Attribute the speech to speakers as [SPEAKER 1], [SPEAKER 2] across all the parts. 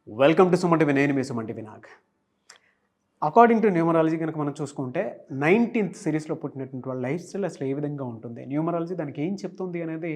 [SPEAKER 1] Welcome to Suman TV. నేను మీ Suman TV Nag. According to numerology కనుక మనం చూసుకుంటే 19th సిరీస్లో పుట్టినటువంటి వాళ్ళ లైఫ్ స్టైల్ అసలు ఏ విధంగా ఉంటుంది, న్యూమరాలజీ దానికి ఏం చెప్తుంది అనేది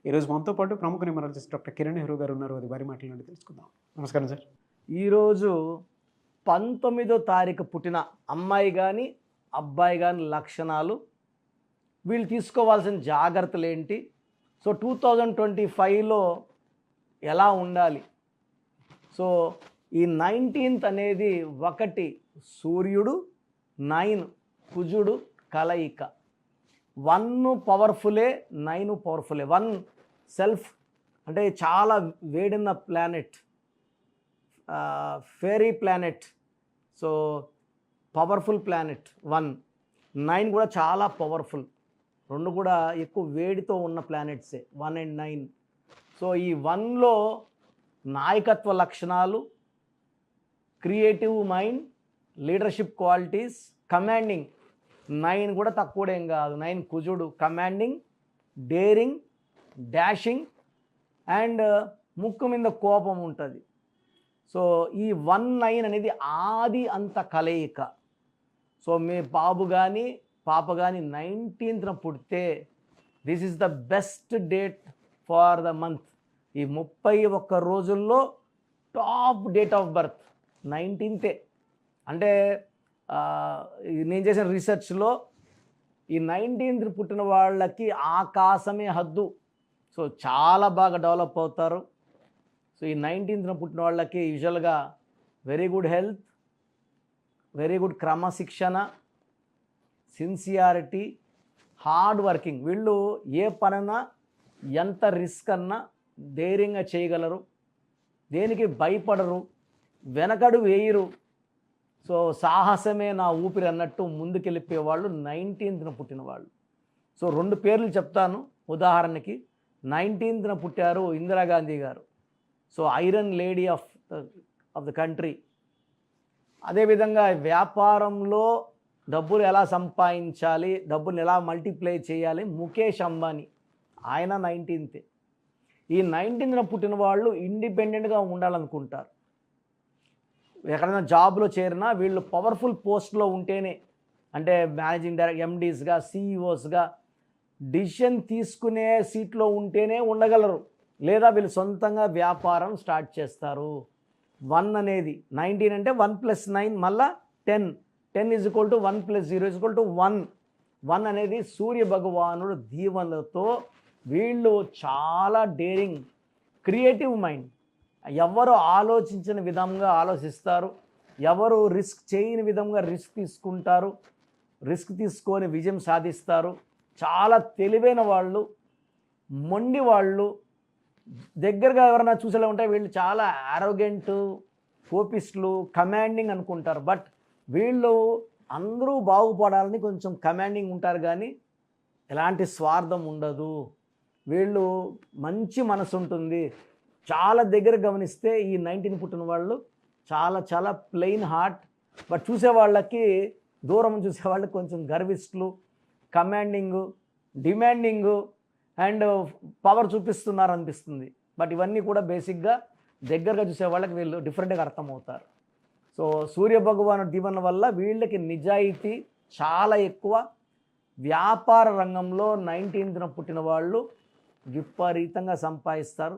[SPEAKER 1] ఈరోజు మనతో పాటు ప్రముఖ న్యూమరాలజిస్ట్ డాక్టర్ కిరణ్ నెహ్రూ గారు ఉన్నారు. అది వారి మాటల నుండి తెలుసుకుందాం. నమస్కారం సార్.
[SPEAKER 2] ఈరోజు 19వ తారీఖు పుట్టిన అమ్మాయి కానీ అబ్బాయి కానీ లక్షణాలు, వీళ్ళు తీసుకోవాల్సిన జాగ్రత్తలు ఏంటి, సో 2025లో ఎలా ఉండాలి. సో ఈ 19th అనేది 1 సూర్యుడు, 9 కుజుడు కలయిక. 1 పవర్ఫులే, 9 పవర్ఫులే. 1 సెల్ఫ్ అంటే చాలా వేడిన planet, fairy planet, so powerful planet 1. 9 కూడా చాలా పవర్ఫుల్, రెండు కూడా ఎక్కువ వేడితో ఉన్న ప్లానెట్సే 1 and 9. సో ఈ 1లో నాయకత్వ లక్షణాలు, creative mind, leadership qualities, commanding. 9 కూడా తక్కువడేం కాదు. 9 కుజుడు కమాండింగ్, డేరింగ్, డాషింగ్ అండ్ ముక్కు మీద కోపం ఉంటుంది. సో ఈ 1-9 అనేది ఆది అంత కలయిక. సో మీ బాబు కానీ పాప కానీ 19th పుడితే this is the best date for the month. ఈ 31 రోజుల్లో top date of birth 19th. అంటే నేను చేసిన రీసెర్చ్లో ఈ 19th పుట్టిన వాళ్ళకి ఆకాశమే హద్దు. సో చాలా బాగా డెవలప్ అవుతారు. సో ఈ 19th పుట్టిన వాళ్ళకి యూజువల్గా very good health, very good క్రమశిక్షణ, సిన్సియారిటీ, హార్డ్ వర్కింగ్. వీళ్ళు ఏ పనైనా ఎంత రిస్క్ అన్నా ధైర్యంగా చేయగలరు, దేనికి భయపడరు, వెనకడు వేయరు. సో సాహసమే నా ఊపిరి అన్నట్టు ముందుకెళ్ళిపోయేవాళ్ళు 19th పుట్టిన వాళ్ళు. సో 2 పేర్లు చెప్తాను. ఉదాహరణకి 19th పుట్టారు ఇందిరాగాంధీ గారు. So iron lady of the country. అదేవిధంగా వ్యాపారంలో డబ్బులు ఎలా సంపాదించాలి, డబ్బులు ఎలా మల్టిప్లై చేయాలి, ముఖేష్ అంబానీ, ఆయన 19th. ఈ 19th పుట్టిన వాళ్ళు ఇండిపెండెంట్గా ఉండాలనుకుంటారు. ఎక్కడైనా జాబ్లో చేరినా వీళ్ళు పవర్ఫుల్ పోస్ట్లో ఉంటేనే, అంటే మేనేజింగ్ డైరెక్టర్, ఎండీస్గా, సిఇఓస్గా డిసిషన్ తీసుకునే సీట్లో ఉంటేనే ఉండగలరు, లేదా వీళ్ళు సొంతంగా వ్యాపారం స్టార్ట్ చేస్తారు. 1 అనేది 19 అంటే 1 + 9 మళ్ళా 10. 10 = 1 + 0 = 1. 1 అనేది సూర్య భగవానుడు దీవెనలతో వీళ్ళు చాలా డేరింగ్, క్రియేటివ్ మైండ్. ఎవరు ఆలోచించిన విధంగా ఆలోచిస్తారు, ఎవరు రిస్క్ చేయని విధంగా రిస్క్ తీసుకుంటారు, రిస్క్ తీసుకొని విజయం సాధిస్తారు. చాలా తెలివైన వాళ్ళు, మొండి వాళ్ళు. దగ్గరగా ఎవరైనా చూసేలా ఉంటాయి. వీళ్ళు చాలా ఆరోగెంట్, కోపిస్టులు, కమాండింగ్ అనుకుంటారు. బట్ వీళ్ళు అందరూ బాగుపడాలని కొంచెం కమాండింగ్ ఉంటారు, కానీ ఎలాంటి స్వార్థం ఉండదు. వీళ్ళు మంచి మనసు ఉంటుంది. చాలా దగ్గర గమనిస్తే ఈ 19 పుట్టిన వాళ్ళు చాలా చాలా ప్లెయిన్ హార్ట్. బట్ చూసే వాళ్ళకి, దూరం చూసే వాళ్ళకి కొంచెం గర్విష్ఠులు, కమాండింగు, డిమాండింగు అండ్ పవర్ చూపిస్తున్నారు అనిపిస్తుంది. బట్ ఇవన్నీ కూడా బేసిక్గా దగ్గరగా చూసే వాళ్ళకి వీళ్ళు డిఫరెంట్గా అర్థమవుతారు. సో సూర్య భగవాను దీవెన వల్ల వీళ్ళకి నిజాయితీ చాలా ఎక్కువ. వ్యాపార రంగంలో 19th పుట్టిన వాళ్ళు విపరీతంగా సంపాదిస్తారు.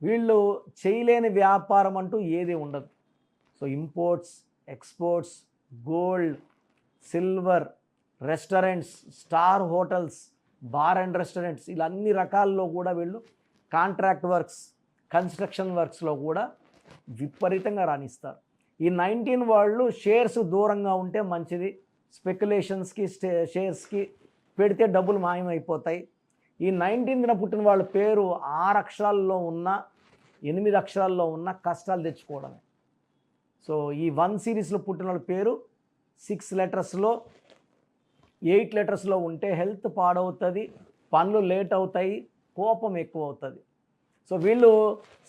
[SPEAKER 2] వీళ్ళు చేయలేని వ్యాపారం అంటూ ఏది ఉండదు. So imports, exports, gold, silver, restaurants, star hotels, bar and restaurants, ఇలా అన్ని రకాల్లో కూడా వీళ్ళు కాంట్రాక్ట్ వర్క్స్, కన్స్ట్రక్షన్ వర్క్స్లో కూడా విపరీతంగా రాణిస్తారు. ఈ 19 వాళ్ళు షేర్స్ దూరంగా ఉంటే మంచిది. స్పెక్యులేషన్స్కి, షేర్స్కి పెడితే డబ్బులు మాయమైపోతాయి. ఈ 19th పుట్టిన వాళ్ళ పేరు 6 అక్షరాల్లో ఉన్న, 8 అక్షరాల్లో ఉన్న కష్టాలు తెచ్చుకోవడమే. సో ఈ 1 సిరీస్లో పుట్టిన వాళ్ళ పేరు 6 లెటర్స్లో, 8 లెటర్స్లో ఉంటే హెల్త్ పాడవుతుంది, పనులు లేట్ అవుతాయి, కోపం ఎక్కువ అవుతుంది. సో వీళ్ళు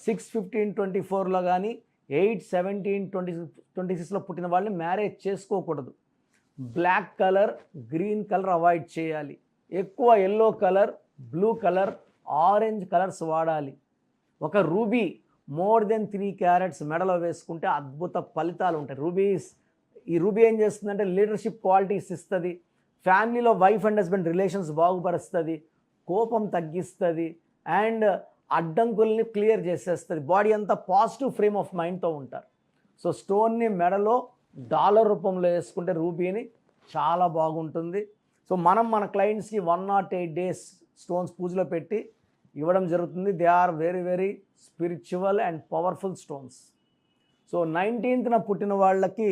[SPEAKER 2] 6-15-24లో కానీ 8-17-26లో పుట్టిన వాళ్ళని మ్యారేజ్ చేసుకోకూడదు. Black colour, green colour avoid చేయాలి. ఎక్కువ yellow colour, blue colour, orange colours వాడాలి. ఒక రూబీ మోర్ దెన్ 3 క్యారెట్స్ మెడలో వేసుకుంటే అద్భుత ఫలితాలు ఉంటాయి. ఈ రూబీ ఏం చేస్తుందంటే లీడర్షిప్ క్వాలిటీస్ ఇస్తుంది, ఫ్యామిలీలో వైఫ్ అండ్ హస్బెండ్ రిలేషన్స్ బాగుపరుస్తుంది, కోపం తగ్గిస్తుంది అండ్ అడ్డంకుల్ని క్లియర్ చేసేస్తుంది. బాడీ అంతా పాజిటివ్ ఫ్రేమ్ ఆఫ్ మైండ్తో ఉంటారు. సో స్టోన్ని మెడలో డాలర్ రూపంలో వేసుకుంటే రూబీని చాలా బాగుంటుంది. సో మనం మన క్లయింట్స్కి 108 days స్టోన్స్ పూజలో పెట్టి ఇవ్వడం జరుగుతుంది. They are very very spiritual and powerful stones. So 19th పుట్టిన వాళ్ళకి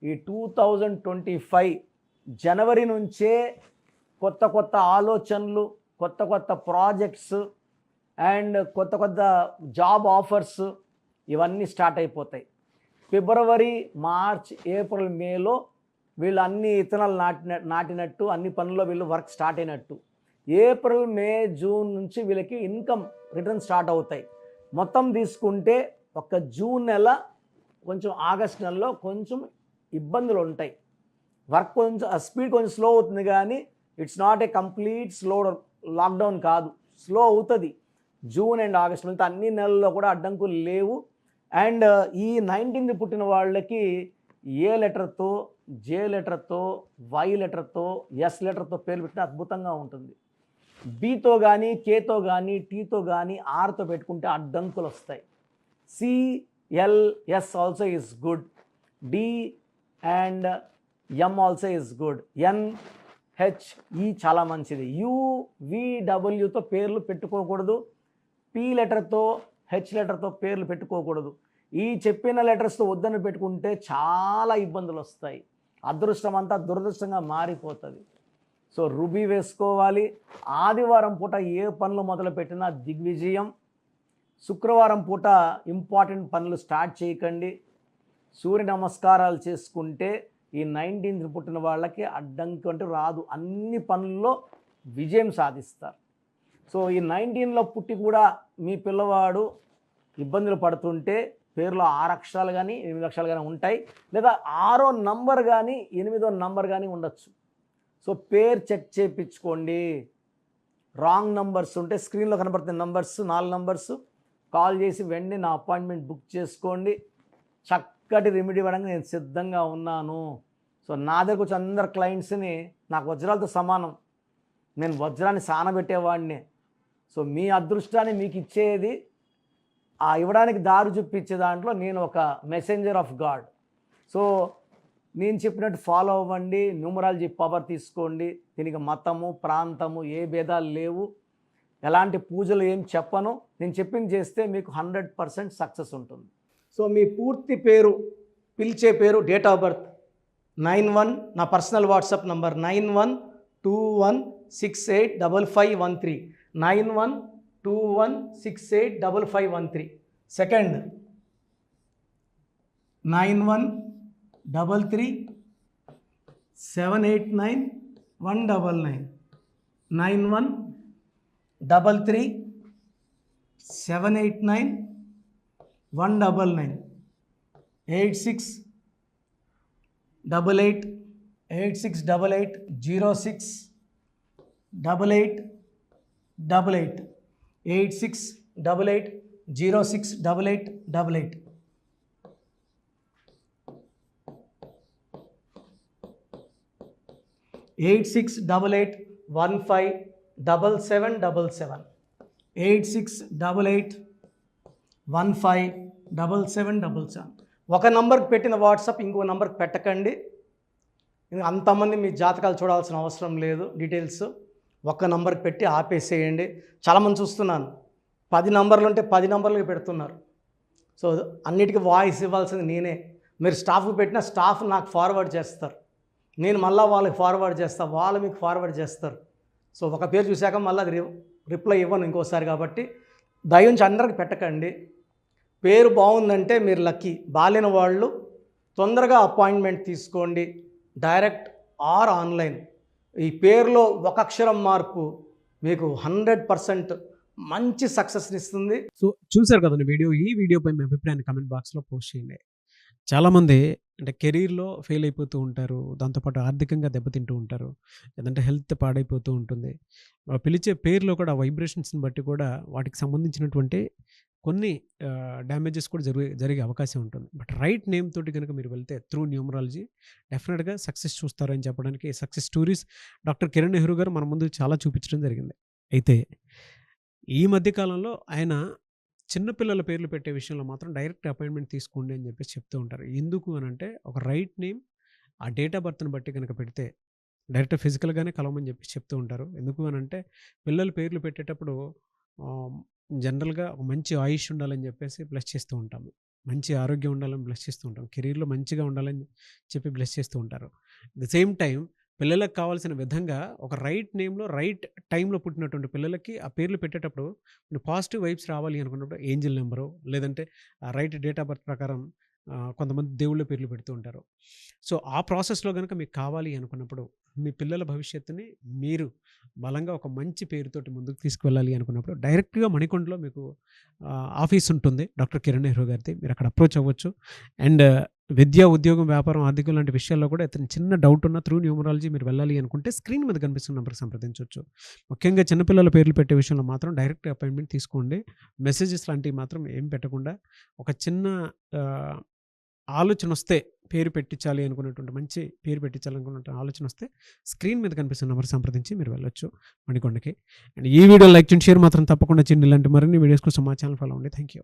[SPEAKER 2] ఈ 2025 జనవరి నుంచే కొత్త కొత్త ఆలోచనలు, కొత్త కొత్త ప్రాజెక్ట్స్ అండ్ కొత్త కొత్త జాబ్ ఆఫర్స్ ఇవన్నీ స్టార్ట్ అయిపోతాయి. ఫిబ్రవరి, మార్చ్, ఏప్రిల్, మేలో వీళ్ళు అన్ని ఇతనాలు నాటినట్టు అన్ని పనుల్లో వీళ్ళు వర్క్ స్టార్ట్ అయినట్టు. ఏప్రిల్, మే, జూన్ నుంచి వీళ్ళకి ఇన్కమ్ రిటర్న్ స్టార్ట్ అవుతాయి. మొత్తం తీసుకుంటే ఒక జూన్ నెల, కొంచెం ఆగస్ట్ నెలలో కొంచెం ఇబ్బందులు ఉంటాయి. వర్క్ కొంచెం స్పీడ్ కొంచెం స్లో అవుతుంది, కానీ it's not a complete lockdown కాదు, స్లో అవుతుంది. జూన్ అండ్ ఆగస్ట్ మిగతా అన్ని నెలల్లో కూడా అడ్డంకులు లేవు. అండ్ ఈ 19th పుట్టిన వాళ్ళకి ఏ లెటర్తో, జే లెటర్తో, వై లెటర్తో, ఎస్ లెటర్తో పేరు పెట్టిన అద్భుతంగా ఉంటుంది. బీతో కానీ, కేతో కానీ, టీతో కానీ, ఆర్తో పెట్టుకుంటే అడ్డంకులు వస్తాయి. CLS also is good. D and M also is good. NHE చాలా మంచిది. యువిడబ్ల్యూతో పేర్లు పెట్టుకోకూడదు. పి లెటర్తో, హెచ్ లెటర్తో పేర్లు పెట్టుకోకూడదు. ఈ చెప్పిన లెటర్స్తో వద్దని పెట్టుకుంటే చాలా ఇబ్బందులు వస్తాయి. అదృష్టం అంతా దురదృష్టంగా మారిపోతుంది. సో రూబీ వేసుకోవాలి. ఆదివారం పూట ఏ పనులు మొదలుపెట్టినా దిగ్విజయం. శుక్రవారం పూట ఇంపార్టెంట్ పనులు స్టార్ట్ చేయకండి. సూర్య నమస్కారాలు చేసుకుంటే ఈ 19th పుట్టిన వాళ్ళకి అడ్డంకి అంటూ రాదు, అన్ని పనుల్లో విజయం సాధిస్తారు. సో ఈ 19లో పుట్టి కూడా మీ పిల్లవాడు ఇబ్బందులు పడుతుంటే పేరులో 6 అక్షరాలు కానీ 8 అక్షరాలు కానీ ఉంటాయి, లేదా 6వ నంబర్ కానీ 8వ నంబర్ కానీ ఉండొచ్చు. సో పేరు చెక్ చేయించుకోండి. రాంగ్ నంబర్స్ ఉంటే స్క్రీన్లో కనబడుతున్న నంబర్స్ 4 నంబర్స్ కాల్ చేసి వెంటనే నా అపాయింట్మెంట్ బుక్ చేసుకోండి. చక్కటి రెమెడీ ఇవ్వడానికి నేను సిద్ధంగా ఉన్నాను. సో నా దగ్గర వచ్చి అందరు క్లయింట్స్ని నాకు వజ్రాలతో సమానం, నేను వజ్రాన్ని సానబెట్టేవాడిని. సో మీ అదృష్టాన్ని మీకు ఇచ్చేది, ఆ ఇవ్వడానికి దారి చూపించే దాంట్లో నేను ఒక మెసెంజర్ ఆఫ్ గాడ్. సో నేను చెప్పినట్టు ఫాలో అవ్వండి. న్యూమరాలజీ పవర్ తీసుకోండి. దీనికి మతము, ప్రాంతము ఏ భేదాలు లేవు. ఎలాంటి పూజలు ఏం చెప్పను, నేను చెప్పింది చేస్తే మీకు 100% సక్సెస్ ఉంటుంది.
[SPEAKER 3] సో మీ పూర్తి పేరు, పిలిచే పేరు, డేట్ ఆఫ్ బర్త్ 91, నా personal WhatsApp number 9121685513, 9121685513. Second 9133789199, 9133789199, 8688068888, 8688068888. Eight 8688157777, 8688157777. ఒక నంబర్కి పెట్టిన వాట్సాప్ ఇంకో నంబర్కి పెట్టకండి. అంతమంది మీ జాతకాలు చూడాల్సిన అవసరం లేదు. డీటెయిల్స్ ఒక్క నంబర్కి పెట్టి ఆపేసేయండి. చాలామంది చూస్తున్నాను 10 నంబర్లు ఉంటే 10 నంబర్లకి పెడుతున్నారు. సో అన్నిటికీ వాయిస్ ఇవ్వాల్సింది నేనే. మీరు స్టాఫ్కి పెట్టిన స్టాఫ్ నాకు ఫార్వర్డ్ చేస్తారు, నేను మళ్ళీ వాళ్ళకి ఫార్వర్డ్ చేస్తాను, వాళ్ళు మీకు ఫార్వర్డ్ చేస్తారు. సో ఒక పేరు చూశాక మళ్ళీ అది రిప్లై ఇవ్వను ఇంకోసారి. కాబట్టి దయించి అందరికి పెట్టకండి. పేరు బాగుందంటే మీరు లక్కీ. బాలేని వాళ్ళు తొందరగా అపాయింట్మెంట్ తీసుకోండి, డైరెక్ట్ ఆర్ ఆన్లైన్. ఈ పేరులో ఒక అక్షరం మార్పు మీకు 100% మంచి సక్సెస్ని ఇస్తుంది.
[SPEAKER 1] సో చూశారు కదండి వీడియో. ఈ వీడియోపై మీ అభిప్రాయాన్ని కమెంట్ బాక్స్లో పోస్ట్ చేయండి. చాలామంది అంటే కెరీర్లో ఫెయిల్ అయిపోతూ ఉంటారు, దాంతోపాటు ఆర్థికంగా దెబ్బతింటూ ఉంటారు, లేదంటే హెల్త్ పాడైపోతూ ఉంటుంది. పిలిచే పేరులో కూడా వైబ్రేషన్స్ని బట్టి కూడా వాటికి సంబంధించినటువంటి కొన్ని డ్యామేజెస్ కూడా జరిగే అవకాశం ఉంటుంది. బట్ రైట్ నేమ్ తోటి కనుక మీరు వెళ్తే త్రూ న్యూమరాలజీ డెఫినెట్గా సక్సెస్ చూస్తారని చెప్పడానికి success stories doctor Kiran Nehru గారు మన ముందు చాలా చూపించడం జరిగింది. అయితే ఈ మధ్య కాలంలో ఆయన చిన్నపిల్లల పేర్లు పెట్టే విషయంలో మాత్రం డైరెక్ట్ అపాయింట్మెంట్ తీసుకోండి అని చెప్పేసి చెప్తూ ఉంటారు. ఎందుకు అని అంటే ఒక రైట్ నేమ్ ఆ డేట్ ఆఫ్ బర్త్ని బట్టి కనుక పెడితే డైరెక్ట్ ఫిజికల్గానే కలవమని చెప్పి చెప్తూ ఉంటారు. ఎందుకు అని అంటే పిల్లల పేర్లు పెట్టేటప్పుడు జనరల్గా ఒక మంచి ఆయుష్ ఉండాలని చెప్పేసి బ్లెస్ చేస్తూ ఉంటాము, మంచి ఆరోగ్యం ఉండాలని బ్లెస్ చేస్తూ ఉంటాం, కెరీర్లో మంచిగా ఉండాలని చెప్పి బ్లెస్ చేస్తూ ఉంటారు. ది సేమ్ టైం పిల్లలకు కావాల్సిన విధంగా ఒక రైట్ నేమ్లో రైట్ టైంలో పుట్టినటువంటి పిల్లలకి ఆ పేర్లు పెట్టేటప్పుడు పాజిటివ్ వైబ్స్ రావాలి అనుకున్నప్పుడు ఏంజిల్ నెంబరు లేదంటే రైట్ డేట్ ఆఫ్ బర్త్ ప్రకారం కొంతమంది దేవుళ్ళ పేర్లు పెడుతూ ఉంటారు. సో ఆ ప్రాసెస్లో కనుక మీకు కావాలి అనుకున్నప్పుడు మీ పిల్లల భవిష్యత్తుని మీరు బలంగా ఒక మంచి పేరుతోటి ముందుకు తీసుకువెళ్ళాలి అనుకున్నప్పుడు డైరెక్ట్గా మణికొండలో మీకు ఆఫీస్ ఉంటుంది డాక్టర్ కిరణ్ నెహ్రూ గారిది. మీరు అక్కడ అప్రోచ్ అవ్వచ్చు. అండ్ విద్య, ఉద్యోగం, వ్యాపారం, ఆర్థికం లాంటి విషయాల్లో కూడా ఏదైనా చిన్న డౌట్ ఉన్న త్రూ న్యూమరాలజీ మీరు వెళ్ళాలి అనుకుంటే స్క్రీన్ మీద కనిపిస్తున్న నెంబర్కి సంప్రదించవచ్చు. ముఖ్యంగా చిన్నపిల్లల పేర్లు పెట్టే విషయంలో మాత్రం డైరెక్ట్ అపాయింట్మెంట్ తీసుకోండి. మెసేజెస్ లాంటివి మాత్రం ఏం పెట్టకుండా ఒక చిన్న ఆలోచన వస్తే పేరు పెట్టించాలి అనుకున్నటువంటి మంచి పేరు పెట్టించాలనుకున్న ఆలోచన వస్తే స్క్రీన్ మీద కనిపిస్తున్న నెంబర్ సంప్రదించి మీరు వెళ్ళొచ్చు మణికొండకి. అండ్ ఈ వీడియో లైక్ చేయండి, షేర్ మాత్రం తప్పకుండా చేయండి. ఇలాంటి మరిన్ని వీడియోస్ కోసం మా ఛానల్ ఫాలో అవ్వండి. Thank you.